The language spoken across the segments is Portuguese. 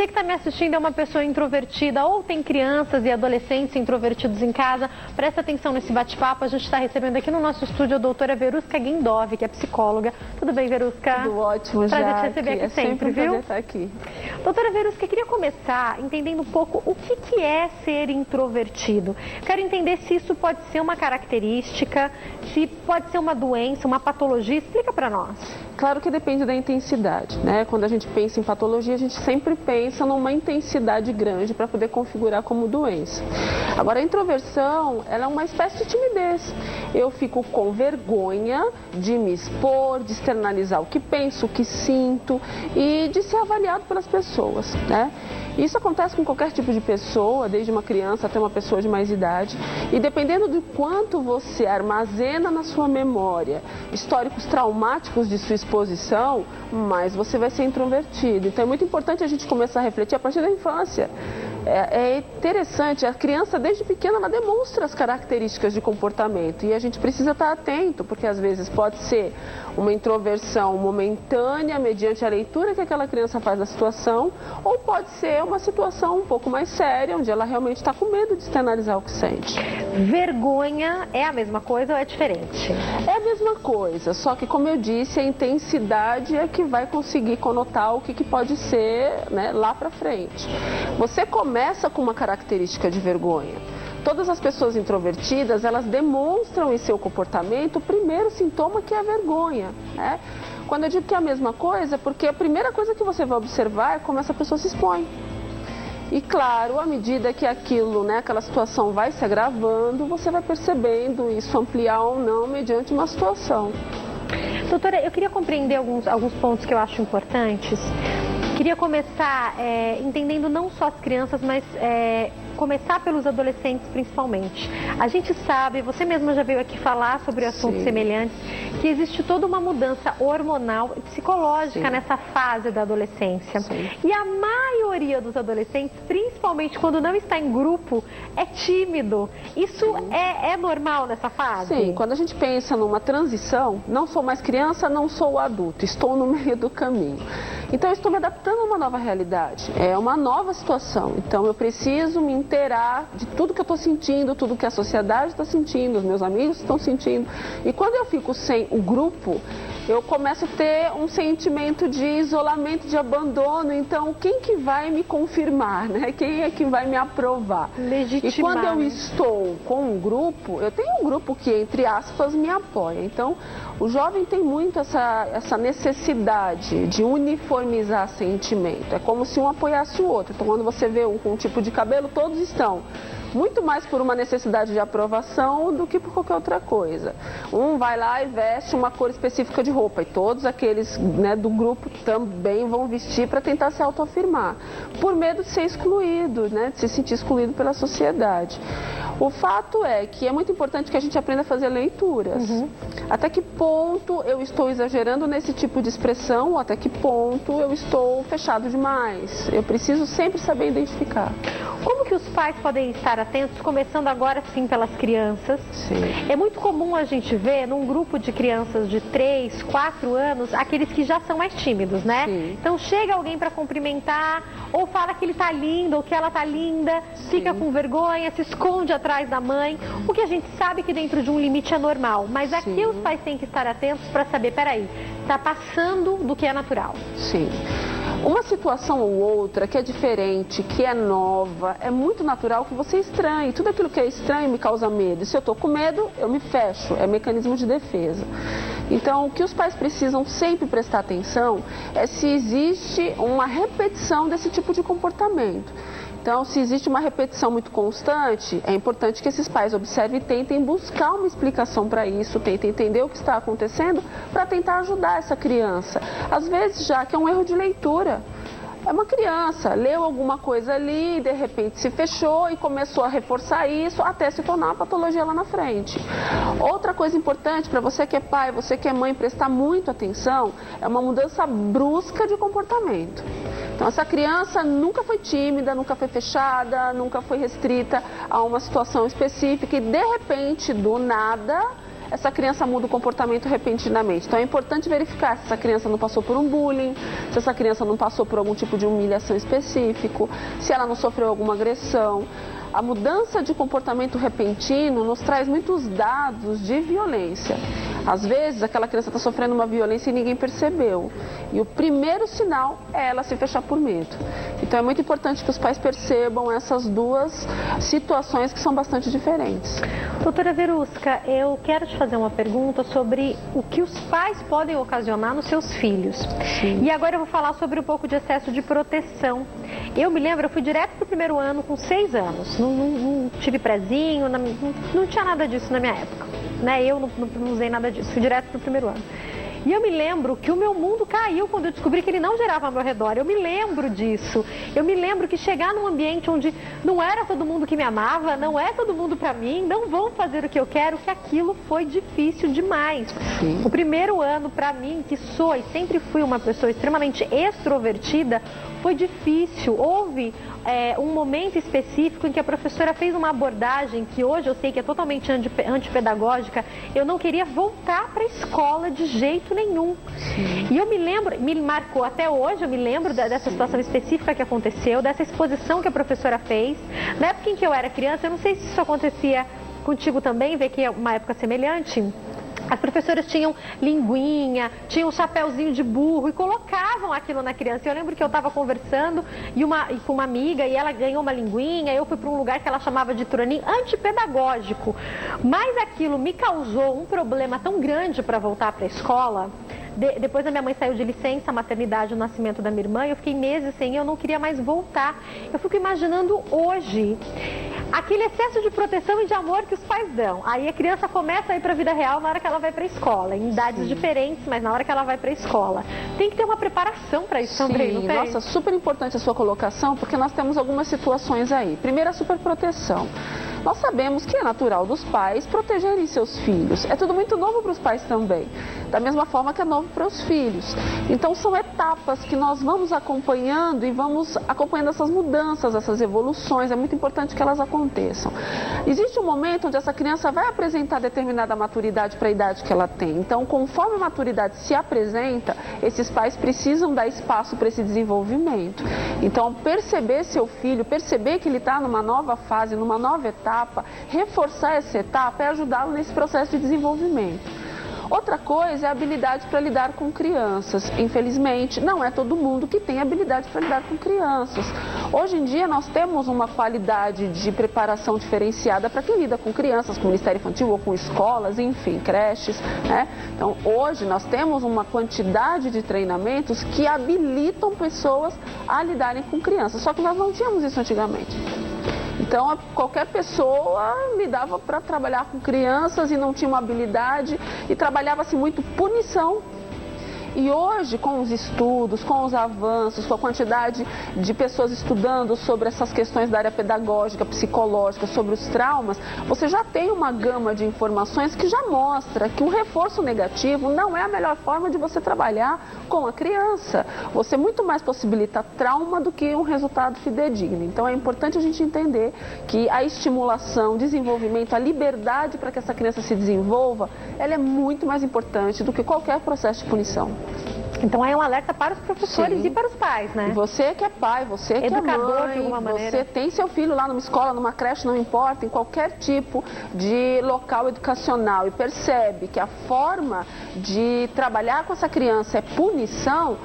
que está me assistindo é uma pessoa introvertida ou tem crianças e adolescentes introvertidos em casa, presta atenção nesse bate-papo. A gente está recebendo aqui no nosso estúdio a doutora Verusca Guindov, que é psicóloga. Tudo bem, Verusca? Tudo ótimo, Prazer te receber aqui sempre, viu? Prazer estar aqui. Doutora Verusca, eu queria começar entendendo um pouco o que é ser introvertido. Quero entender se isso pode ser uma característica, se pode ser uma doença, uma patologia. Explica para nós. Claro que depende da intensidade, né? Quando a gente pensa em patologia, a gente sempre pensa numa intensidade grande para poder configurar como doença. Agora, a introversão, ela é uma espécie de timidez. Eu fico com vergonha de me expor, de externalizar o que penso, o que sinto e de ser avaliado pelas pessoas, né? Isso acontece com qualquer tipo de pessoa, desde uma criança até uma pessoa de mais idade. E dependendo do quanto você armazena na sua memória históricos traumáticos de sua exposição, mais você vai ser introvertido. Então é muito importante a gente começar a refletir a partir da infância. É interessante, a criança desde pequena ela demonstra as características de comportamento e a gente precisa estar atento, porque às vezes pode ser uma introversão momentânea mediante a leitura que aquela criança faz da situação, ou pode ser uma situação um pouco mais séria, onde ela realmente está com medo de externalizar o que sente. Vergonha é a mesma coisa ou é diferente? É a mesma coisa, só que como eu disse, a intensidade é que vai conseguir conotar o que pode ser, né, lá para frente. Você começa com uma característica de vergonha. Todas as pessoas introvertidas, elas demonstram em seu comportamento o primeiro sintoma, que é a vergonha, né? Quando eu digo que é a mesma coisa, é porque a primeira coisa que você vai observar é como essa pessoa se expõe. E claro, à medida que aquilo, né, aquela situação vai se agravando, você vai percebendo isso ampliar ou não mediante uma situação. Doutora, eu queria compreender alguns pontos que eu acho importantes. Queria começar entendendo não só as crianças, mas começar pelos adolescentes principalmente. A gente sabe, você mesma já veio aqui falar sobre assuntos semelhantes, que existe toda uma mudança hormonal e psicológica nessa fase da adolescência. E a maioria dos adolescentes, principalmente quando não está em grupo, é tímido. Isso é normal nessa fase? Sim, quando a gente pensa numa transição, não sou mais criança, não sou adulto, estou no meio do caminho. Então eu estou me adaptando a uma nova realidade, é uma nova situação. Então eu preciso me inteirar de tudo que eu estou sentindo, tudo que a sociedade está sentindo, os meus amigos estão sentindo. E quando eu fico sem o grupo, eu começo a ter um sentimento de isolamento, de abandono. Então, quem que vai me confirmar, né? Quem é que vai me aprovar? Legitimar. E quando eu estou com um grupo, eu tenho um grupo que, entre aspas, me apoia. Então, o jovem tem muito essa necessidade de uniformizar sentimento. É como se um apoiasse o outro. Então, quando você vê um com um tipo de cabelo, todos estão. Muito mais por uma necessidade de aprovação do que por qualquer outra coisa. Um vai lá e veste uma cor específica de roupa e todos aqueles, né, do grupo também vão vestir para tentar se autoafirmar, por medo de ser excluído, né, de se sentir excluído pela sociedade. O fato é que é muito importante que a gente aprenda a fazer leituras. Até que ponto eu estou exagerando nesse tipo de expressão ou até que ponto eu estou fechado demais. Eu preciso sempre saber identificar. Como que os pais podem estar atentos, começando agora sim pelas crianças? É muito comum a gente ver num grupo de crianças de 3, 4 anos, aqueles que já são mais tímidos, né? Então chega alguém para cumprimentar, ou fala que ele tá lindo, ou que ela tá linda, fica com vergonha, se esconde atrás da mãe, o que a gente sabe que dentro de um limite é normal, mas aqui os pais têm que estar atentos para saber, peraí, tá passando do que é natural. Uma situação ou outra que é diferente, que é nova, é muito natural que você estranhe. Tudo aquilo que é estranho me causa medo. E se eu estou com medo, eu me fecho. É mecanismo de defesa. Então, o que os pais precisam sempre prestar atenção é se existe uma repetição desse tipo de comportamento. Então, se existe uma repetição muito constante, é importante que esses pais observem e tentem buscar uma explicação para isso, tentem entender o que está acontecendo para tentar ajudar essa criança. Às vezes, já que é um erro de leitura. É uma criança, leu alguma coisa ali, de repente se fechou e começou a reforçar isso até se tornar uma patologia lá na frente. Outra coisa importante para você que é pai, você que é mãe, prestar muito atenção, é uma mudança brusca de comportamento. Então, essa criança nunca foi tímida, nunca foi fechada, nunca foi restrita a uma situação específica e, de repente, do nada, essa criança muda o comportamento repentinamente. Então é importante verificar se essa criança não passou por um bullying, se essa criança não passou por algum tipo de humilhação específico, se ela não sofreu alguma agressão. A mudança de comportamento repentino nos traz muitos dados de violência. Às vezes, aquela criança está sofrendo uma violência e ninguém percebeu. E o primeiro sinal é ela se fechar por medo. Então, é muito importante que os pais percebam essas duas situações que são bastante diferentes. Doutora Verusca, eu quero te fazer uma pergunta sobre o que os pais podem ocasionar nos seus filhos. Sim. E agora eu vou falar sobre um pouco de excesso de proteção. Eu me lembro, eu fui direto para o primeiro ano com 6 anos. Não tive prezinho, não tinha nada disso na minha época. Né? Eu não usei nada disso, fui direto para o primeiro ano. E eu me lembro que o meu mundo caiu quando eu descobri que ele não girava ao meu redor. Eu me lembro disso. Eu me lembro que chegar num ambiente onde não era todo mundo que me amava, não é todo mundo pra mim, não vão fazer o que eu quero, que aquilo foi difícil demais. Sim. O primeiro ano pra mim, que sou e sempre fui uma pessoa extremamente extrovertida, foi difícil. Houve um momento específico em que a professora fez uma abordagem que hoje eu sei que é totalmente antipedagógica. Eu não queria voltar para a escola de jeito nenhum. Sim. E eu me lembro, me marcou até hoje, eu me lembro dessa situação específica que aconteceu, dessa exposição que a professora fez. Na época em que eu era criança, eu não sei se isso acontecia contigo também, vê que é uma época semelhante. As professoras tinham linguinha, tinham um chapéuzinho de burro e colocavam aquilo na criança. Eu lembro que eu estava conversando com uma amiga e ela ganhou uma linguinha. Eu fui para um lugar que ela chamava de turaninho antipedagógico. Mas aquilo me causou um problema tão grande para voltar para a escola. Depois a minha mãe saiu de licença, maternidade, o nascimento da minha irmã, eu fiquei meses sem ir, eu não queria mais voltar. Eu fico imaginando hoje aquele excesso de proteção e de amor que os pais dão. Aí a criança começa a ir para a vida real na hora que ela vai para a escola, em idades diferentes, mas na hora que ela vai para a escola. Tem que ter uma preparação para isso também, não tem? Nossa, super importante a sua colocação, porque nós temos algumas situações aí. Primeiro, a superproteção. Nós sabemos que é natural dos pais protegerem seus filhos. É tudo muito novo para os pais também, da mesma forma que é novo para os filhos. Então são etapas que nós vamos acompanhando e vamos acompanhando essas mudanças, essas evoluções. É muito importante que elas aconteçam. Existe um momento onde essa criança vai apresentar determinada maturidade para a idade que ela tem. Então, conforme a maturidade se apresenta, esses pais precisam dar espaço para esse desenvolvimento. Então, perceber seu filho, perceber que ele está numa nova fase, numa nova etapa, reforçar essa etapa é ajudá-lo nesse processo de desenvolvimento. Outra coisa é a habilidade para lidar com crianças. Infelizmente, não é todo mundo que tem habilidade para lidar com crianças. Hoje em dia, nós temos uma qualidade de preparação diferenciada para quem lida com crianças, com o Ministério Infantil ou com escolas, enfim, creches, né? Então, hoje nós temos uma quantidade de treinamentos que habilitam pessoas a lidarem com crianças. Só que nós não tínhamos isso antigamente. Então, qualquer pessoa lidava para trabalhar com crianças e não tinha uma habilidade e trabalhava-se muito punição. E hoje, com os estudos, com os avanços, com a quantidade de pessoas estudando sobre essas questões da área pedagógica, psicológica, sobre os traumas, você já tem uma gama de informações que já mostra que o reforço negativo não é a melhor forma de você trabalhar com a criança. Você muito mais possibilita trauma do que um resultado fidedigno. Então é importante a gente entender que a estimulação, desenvolvimento, a liberdade para que essa criança se desenvolva, ela é muito mais importante do que qualquer processo de punição. Então é um alerta para os professores e para os pais, né? Você que é pai, você que educador, é mãe, de alguma maneira. Você tem seu filho lá numa escola, numa creche, não importa, em qualquer tipo de local educacional e percebe que a forma de trabalhar com essa criança é punição,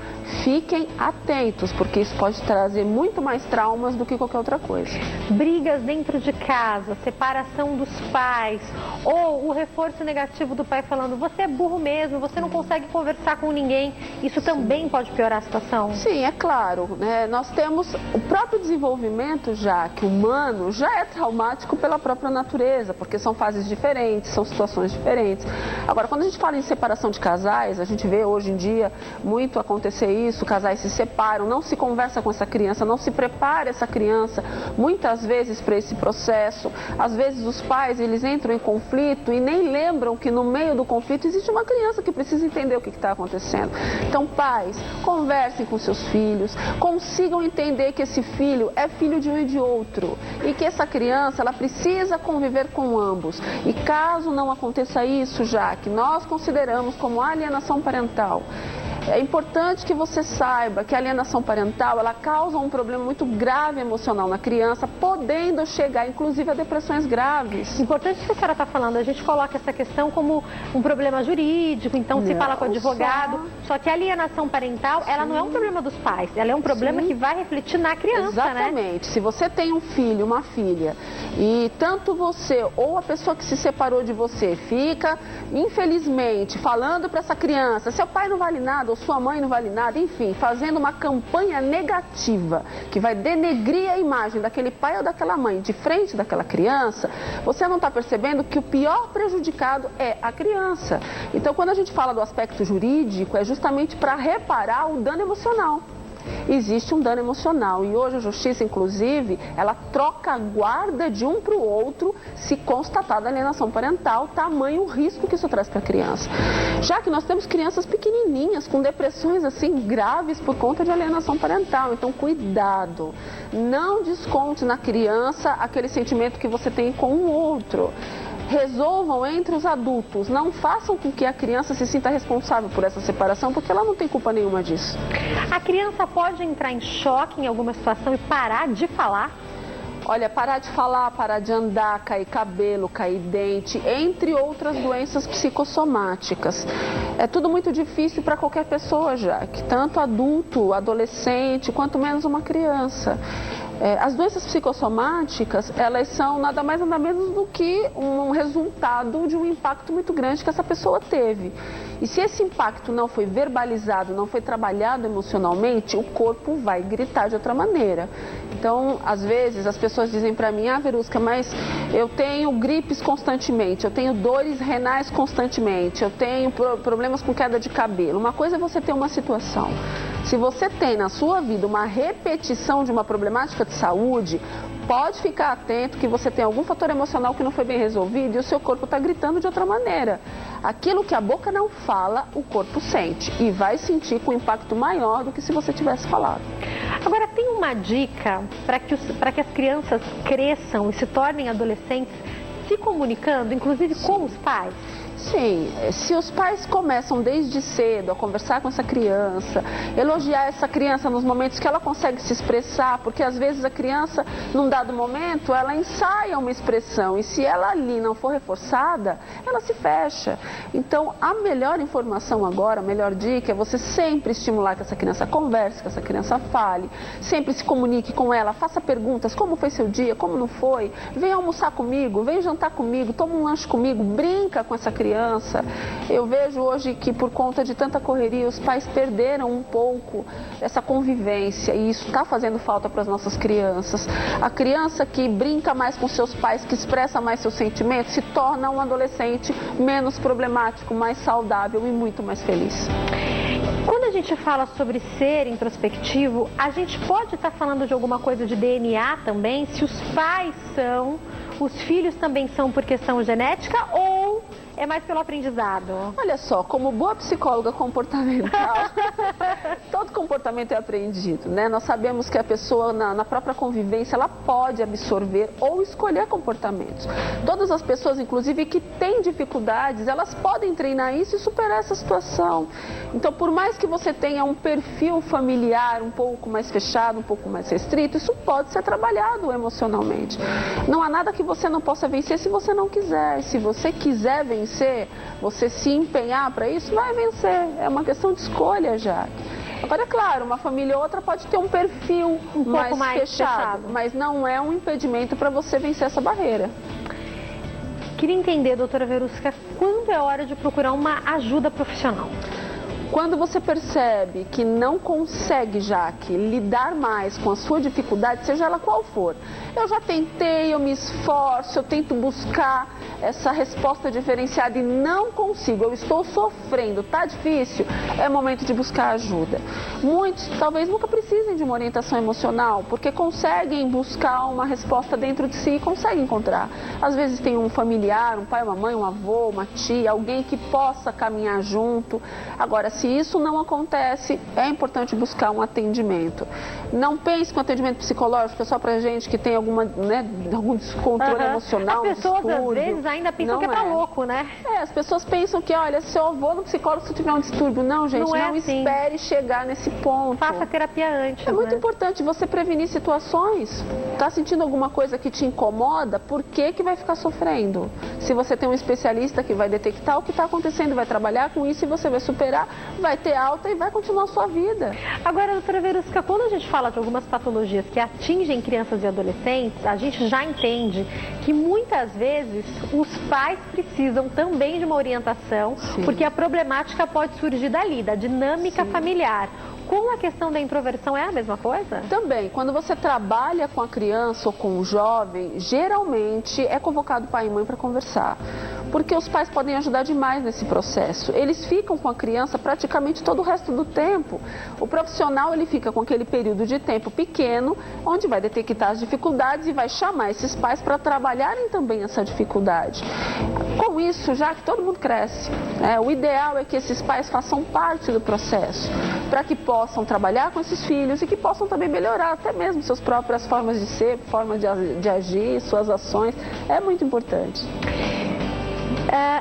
fiquem atentos, porque isso pode trazer muito mais traumas do que qualquer outra coisa. Brigas dentro de casa, separação dos pais, ou o reforço negativo do pai falando, você é burro mesmo, você não consegue conversar com ninguém. Isso também pode piorar a situação? Sim, é claro, né? Nós temos o próprio desenvolvimento já, que humano, já é traumático pela própria natureza, porque são fases diferentes, são situações diferentes. Agora, quando a gente fala em separação de casais, a gente vê hoje em dia muito acontecer isso, casais se separam, não se conversa com essa criança, não se prepara essa criança, muitas vezes para esse processo. Às vezes os pais, eles entram em conflito e nem lembram que no meio do conflito existe uma criança que precisa entender o que está acontecendo. Então, pais, conversem com seus filhos, consigam entender que esse filho é filho de um e de outro e que essa criança, ela precisa conviver com ambos. E caso não aconteça isso, já que nós consideramos como alienação parental, é importante que você saiba que a alienação parental, ela causa um problema muito grave emocional na criança, podendo chegar, inclusive, a depressões graves. Importante que a senhora está falando, a gente coloca essa questão como um problema jurídico, então se fala com o advogado, só que a alienação parental, ela não é um problema dos pais, ela é um problema que vai refletir na criança, exatamente, né? Se você tem um filho, uma filha, e tanto você ou a pessoa que se separou de você fica, infelizmente, falando para essa criança, seu pai não vale nada, ou sua mãe não vale nada, enfim, fazendo uma campanha negativa que vai denegrir a imagem daquele pai ou daquela mãe de frente daquela criança, você não está percebendo que o pior prejudicado é a criança. Então, quando a gente fala do aspecto jurídico, é justamente para reparar o dano emocional. Existe um dano emocional e hoje a justiça, inclusive, ela troca a guarda de um para o outro se constatada alienação parental, tamanho o risco que isso traz para a criança. Já que nós temos crianças pequenininhas com depressões assim graves por conta de alienação parental, então cuidado, não desconte na criança aquele sentimento que você tem com o outro. Resolvam entre os adultos, não façam com que a criança se sinta responsável por essa separação, porque ela não tem culpa nenhuma disso. A criança pode entrar em choque em alguma situação e parar de falar? Olha, parar de falar, parar de andar, cair cabelo, cair dente, entre outras doenças psicossomáticas. É tudo muito difícil para qualquer pessoa já, que tanto adulto, adolescente, quanto menos uma criança. As doenças psicossomáticas, elas são nada mais nada menos do que um resultado de um impacto muito grande que essa pessoa teve. E se esse impacto não foi verbalizado, não foi trabalhado emocionalmente, o corpo vai gritar de outra maneira. Então, às vezes, as pessoas dizem para mim, Verusca, mas eu tenho gripes constantemente, eu tenho dores renais constantemente, eu tenho problemas com queda de cabelo. Uma coisa é você ter uma situação. Se você tem na sua vida uma repetição de uma problemática de saúde, pode ficar atento que você tem algum fator emocional que não foi bem resolvido e o seu corpo está gritando de outra maneira. Aquilo que a boca não fala, o corpo sente e vai sentir com impacto maior do que se você tivesse falado. Agora, tem uma dica para que as crianças cresçam e se tornem adolescentes se comunicando, inclusive com os pais? Sim, se os pais começam desde cedo a conversar com essa criança, elogiar essa criança nos momentos que ela consegue se expressar, porque às vezes a criança, num dado momento, ela ensaia uma expressão e se ela ali não for reforçada, ela se fecha. Então, a melhor informação agora, a melhor dica é você sempre estimular que essa criança converse, que essa criança fale, sempre se comunique com ela, faça perguntas, como foi seu dia, como não foi, vem almoçar comigo, vem jantar comigo, toma um lanche comigo, brinca com essa criança. Eu vejo hoje que por conta de tanta correria os pais perderam um pouco essa convivência e isso está fazendo falta para as nossas crianças. A criança que brinca mais com seus pais, que expressa mais seus sentimentos, se torna um adolescente menos problemático, mais saudável e muito mais feliz. Quando a gente fala sobre ser introspectivo, a gente pode estar falando de alguma coisa de DNA também? Se os pais são, os filhos também são por questão genética ou é mais pelo aprendizado? Olha só, como boa psicóloga comportamental, todo comportamento é aprendido, né? Nós sabemos que a pessoa, na própria convivência, ela pode absorver ou escolher comportamentos. Todas as pessoas, inclusive, que têm dificuldades, elas podem treinar isso e superar essa situação. Então, por mais que você tenha um perfil familiar um pouco mais fechado, um pouco mais restrito, isso pode ser trabalhado emocionalmente. Não há nada que você não possa vencer se você não quiser. Se você quiser vencer, você se empenhar para isso, vai vencer. É uma questão de escolha, já. Agora, é claro, uma família ou outra pode ter um perfil um pouco mais fechado, mas não é um impedimento para você vencer essa barreira. Queria entender, doutora Verusca, quando é hora de procurar uma ajuda profissional? Quando você percebe que não consegue, Jaque, lidar mais com a sua dificuldade, seja ela qual for. Eu já tentei, eu me esforço, eu tento buscar essa resposta diferenciada e não consigo, eu estou sofrendo, tá difícil, é momento de buscar ajuda. Muitos talvez nunca precisem de uma orientação emocional, porque conseguem buscar uma resposta dentro de si e conseguem encontrar. Às vezes tem um familiar, um pai, uma mãe, um avô, uma tia, alguém que possa caminhar junto. Agora, Se isso não acontece, é importante buscar um atendimento. Não pense que o atendimento psicológico é só para gente que tem algum descontrole emocional. As pessoas, às vezes, ainda pensam que tá louco, né? As pessoas pensam que, olha, se eu vou no psicólogo se eu tiver um distúrbio. Não, gente, não assim. Espere chegar nesse ponto. Faça terapia antes. É muito importante você prevenir situações. Tá sentindo alguma coisa que te incomoda? Por que vai ficar sofrendo? Se você tem um especialista que vai detectar o que está acontecendo, vai trabalhar com isso e você vai superar, vai ter alta e vai continuar a sua vida. Agora, doutora Verusca, quando a gente fala de algumas patologias que atingem crianças e adolescentes, a gente já entende que muitas vezes os pais precisam também de uma orientação, sim, porque a problemática pode surgir dali, da dinâmica, sim, familiar. Com a questão da introversão é a mesma coisa? Também. Quando você trabalha com a criança ou com o jovem, geralmente é convocado pai e mãe para conversar. Porque os pais podem ajudar demais nesse processo. Eles ficam com a criança praticamente todo o resto do tempo. O profissional, ele fica com aquele período de tempo pequeno, onde vai detectar as dificuldades e vai chamar esses pais para trabalharem também essa dificuldade. Com isso, já que todo mundo cresce, o ideal é que esses pais façam parte do processo, para que possam trabalhar com esses filhos e que possam também melhorar até mesmo suas próprias formas de ser, formas de agir, suas ações. É muito importante.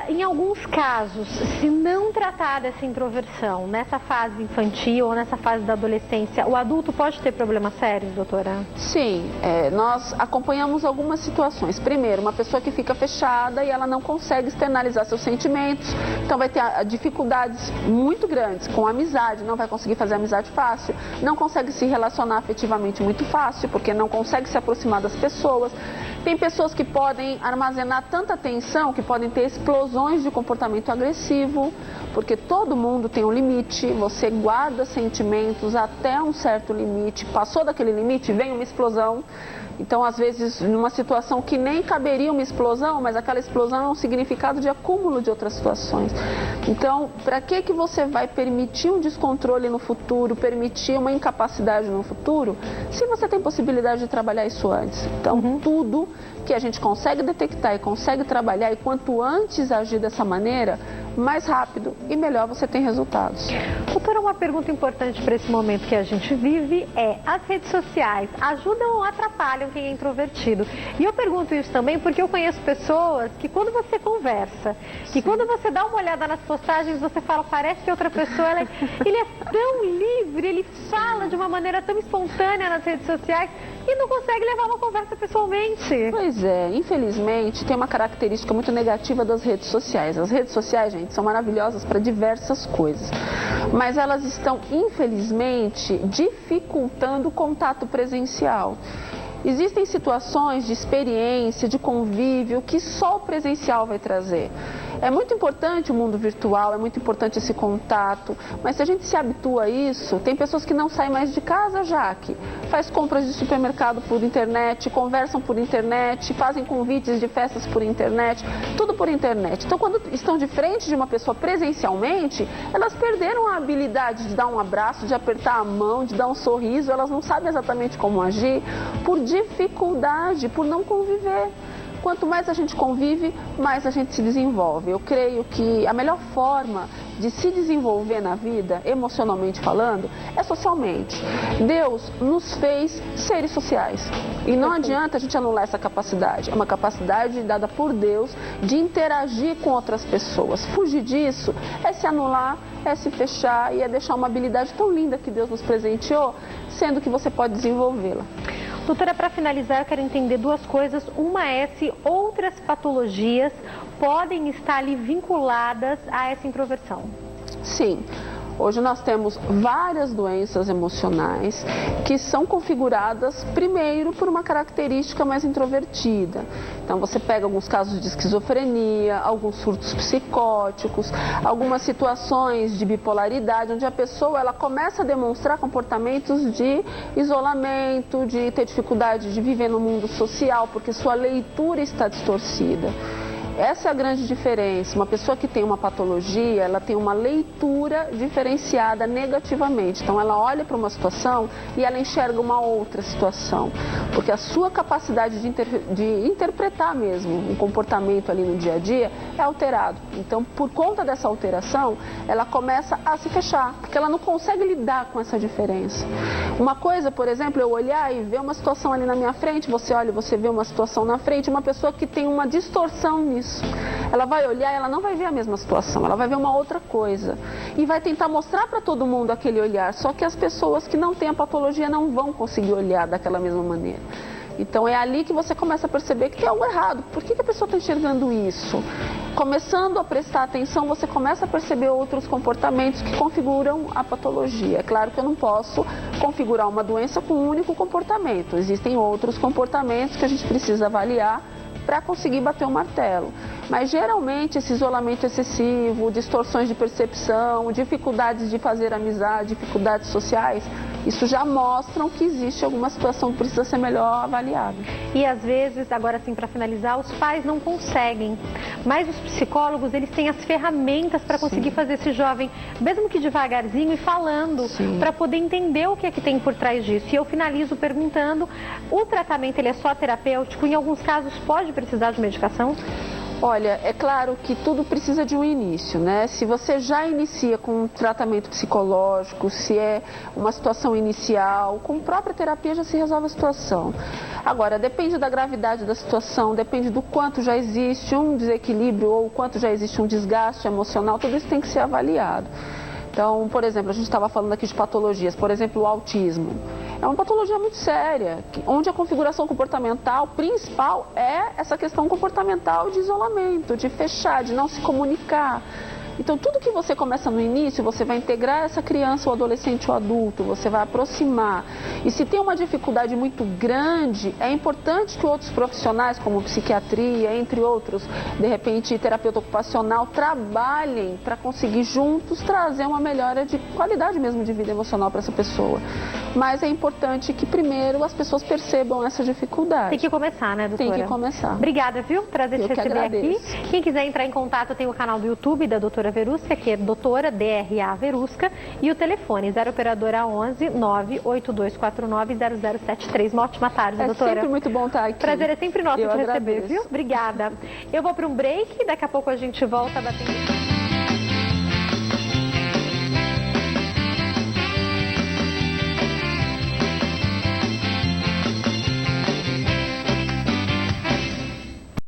Em alguns casos, se não tratar dessa introversão nessa fase infantil ou nessa fase da adolescência, o adulto pode ter problemas sérios, doutora? Sim, nós acompanhamos algumas situações. Primeiro, uma pessoa que fica fechada e ela não consegue externalizar seus sentimentos, então vai ter dificuldades muito grandes com a amizade, não vai conseguir fazer amizade fácil, não consegue se relacionar afetivamente muito fácil, porque não consegue se aproximar das pessoas. Tem pessoas que podem armazenar tanta tensão que podem ter explosões de comportamento agressivo, porque todo mundo tem um limite, você guarda sentimentos até um certo limite, passou daquele limite, vem uma explosão. Então, às vezes, numa situação que nem caberia uma explosão, mas aquela explosão é um significado de acúmulo de outras situações. Então, para que você vai permitir um descontrole no futuro, permitir uma incapacidade no futuro, se você tem possibilidade de trabalhar isso antes? Então, tudo que a gente consegue detectar e consegue trabalhar, e quanto antes agir dessa maneira, mais rápido e melhor você tem resultados. Doutora, uma pergunta importante para esse momento que a gente vive é: as redes sociais ajudam ou atrapalham quem é introvertido? E eu pergunto isso também porque eu conheço pessoas que quando você conversa, que quando você dá uma olhada nas postagens, você fala, parece que outra pessoa, ele é tão livre, ele fala de uma maneira tão espontânea nas redes sociais e não consegue levar uma conversa pessoalmente. Pois é, infelizmente tem uma característica muito negativa das redes sociais. As redes sociais, gente, são maravilhosas para diversas coisas, mas elas estão, infelizmente, dificultando o contato presencial. Existem situações de experiência, de convívio, que só o presencial vai trazer. É muito importante o mundo virtual, é muito importante esse contato, mas se a gente se habitua a isso, tem pessoas que não saem mais de casa, Jaque, faz compras de supermercado por internet, conversam por internet, fazem convites de festas por internet, tudo por internet. Então, quando estão de frente de uma pessoa presencialmente, elas perderam a habilidade de dar um abraço, de apertar a mão, de dar um sorriso, elas não sabem exatamente como agir, por dificuldade, por não conviver. Quanto mais a gente convive, mais a gente se desenvolve. Eu creio que a melhor forma de se desenvolver na vida, emocionalmente falando, é socialmente. Deus nos fez seres sociais. E não adianta a gente anular essa capacidade. É uma capacidade dada por Deus de interagir com outras pessoas. Fugir disso é se anular, é se fechar e é deixar uma habilidade tão linda que Deus nos presenteou, sendo que você pode desenvolvê-la. Doutora, para finalizar, eu quero entender duas coisas. Uma é se outras patologias podem estar ali vinculadas a essa introversão. Sim. Hoje nós temos várias doenças emocionais que são configuradas primeiro por uma característica mais introvertida. Então você pega alguns casos de esquizofrenia, alguns surtos psicóticos, algumas situações de bipolaridade, onde a pessoa ela começa a demonstrar comportamentos de isolamento, de ter dificuldade de viver no mundo social, porque sua leitura está distorcida. Essa é a grande diferença. Uma pessoa que tem uma patologia, ela tem uma leitura diferenciada negativamente. Então, ela olha para uma situação e ela enxerga uma outra situação. Porque a sua capacidade de interpretar mesmo um comportamento ali no dia a dia é alterado. Então, por conta dessa alteração, ela começa a se fechar, porque ela não consegue lidar com essa diferença. Uma coisa, por exemplo, eu olhar e ver uma situação ali na minha frente, você olha e você vê uma situação na frente, uma pessoa que tem uma distorção nisso. Ela vai olhar e ela não vai ver a mesma situação, ela vai ver uma outra coisa. E vai tentar mostrar para todo mundo aquele olhar, só que as pessoas que não têm a patologia não vão conseguir olhar daquela mesma maneira. Então é ali que você começa a perceber que tem algo errado. Por que a pessoa está enxergando isso? Começando a prestar atenção, você começa a perceber outros comportamentos que configuram a patologia. É claro que eu não posso configurar uma doença com um único comportamento. Existem outros comportamentos que a gente precisa avaliar para conseguir bater o martelo. Mas geralmente esse isolamento excessivo, distorções de percepção, dificuldades de fazer amizade, dificuldades sociais, isso já mostram que existe alguma situação que precisa ser melhor avaliada. E às vezes, agora sim para finalizar, os pais não conseguem, mas os psicólogos, eles têm as ferramentas para conseguir fazer esse jovem, mesmo que devagarzinho e falando, para poder entender o que é que tem por trás disso. E eu finalizo perguntando, o tratamento ele é só terapêutico? Em alguns casos pode precisar de medicação? Olha, é claro que tudo precisa de um início, né? Se você já inicia com um tratamento psicológico, se é uma situação inicial, com própria terapia já se resolve a situação. Agora, depende da gravidade da situação, depende do quanto já existe um desequilíbrio ou o quanto já existe um desgaste emocional, tudo isso tem que ser avaliado. Então, por exemplo, a gente estava falando aqui de patologias, por exemplo, o autismo. É uma patologia muito séria, onde a configuração comportamental principal é essa questão comportamental de isolamento, de fechar, de não se comunicar. Então, tudo que você começa no início, você vai integrar essa criança, o adolescente, o adulto, você vai aproximar. E se tem uma dificuldade muito grande, é importante que outros profissionais, como psiquiatria, entre outros, de repente terapeuta ocupacional, trabalhem para conseguir juntos trazer uma melhora de qualidade mesmo de vida emocional para essa pessoa. Mas é importante que primeiro as pessoas percebam essa dificuldade. Tem que começar, né, doutora? Tem que começar. Obrigada, viu? Prazer te receber aqui. Quem quiser entrar em contato, tem o canal do YouTube da doutora Verusca, que é doutora DRA Verusca, e o telefone 0 operadora 11 98249 0073. Uma ótima tarde, doutora. É sempre muito bom estar aqui. Prazer é sempre nosso te receber, viu? Obrigada. Eu vou para um break, daqui a pouco a gente volta batendo.